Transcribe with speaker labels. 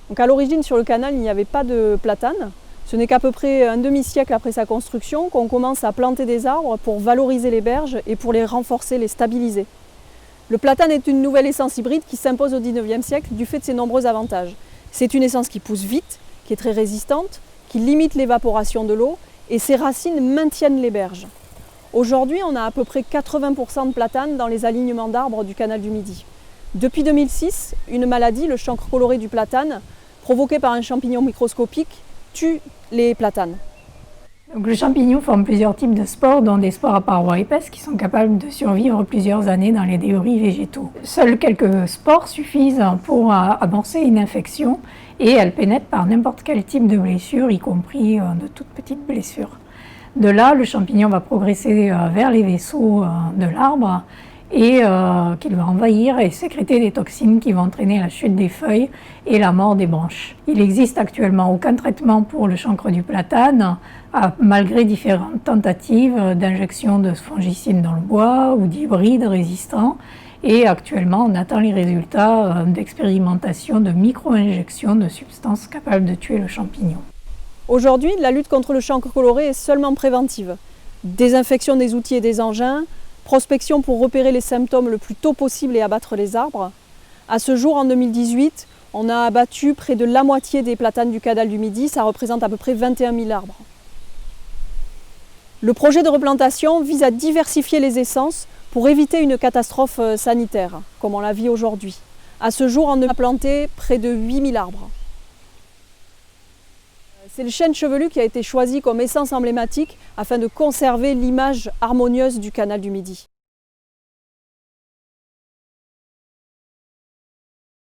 Speaker 1: Donc à l'origine, sur le canal, il n'y avait pas de platane. Ce n'est qu'à peu près un demi-siècle après sa construction qu'on commence à planter des arbres pour valoriser les berges et pour les renforcer, les stabiliser. Le platane est une nouvelle essence hybride qui s'impose au XIXe siècle du fait de ses nombreux avantages. C'est une essence qui pousse vite, qui est très résistante, qui limite l'évaporation de l'eau et ses racines maintiennent les berges. Aujourd'hui, on a à peu près 80% de platane dans les alignements d'arbres du canal du Midi. Depuis 2006, une maladie, le chancre coloré du platane, provoquée par un champignon microscopique, tue les platanes.
Speaker 2: Donc, le champignon forme plusieurs types de spores, dont des spores à parois épaisses qui sont capables de survivre plusieurs années dans les débris végétaux. Seules quelques spores suffisent pour amorcer une infection et elles pénètrent par n'importe quel type de blessure, y compris de toutes petites blessures. De là, le champignon va progresser vers les vaisseaux de l'arbre et qu'il va envahir et sécréter des toxines qui vont entraîner la chute des feuilles et la mort des branches. Il n'existe actuellement aucun traitement pour le chancre du platane, malgré différentes tentatives d'injection de fongicides dans le bois ou d'hybrides résistants. Et actuellement, on attend les résultats d'expérimentation de micro-injections de substances capables de tuer le champignon.
Speaker 1: Aujourd'hui, la lutte contre le chancre coloré est seulement préventive. Désinfection des outils et des engins, prospection pour repérer les symptômes le plus tôt possible et abattre les arbres. À ce jour, en 2018, on a abattu près de la moitié des platanes du canal du Midi, ça représente à peu près 21 000 arbres. Le projet de replantation vise à diversifier les essences pour éviter une catastrophe sanitaire, comme on la vit aujourd'hui. À ce jour, on a planté près de 8 000 arbres. C'est le chêne chevelu qui a été choisi comme essence emblématique afin de conserver l'image harmonieuse du canal du Midi.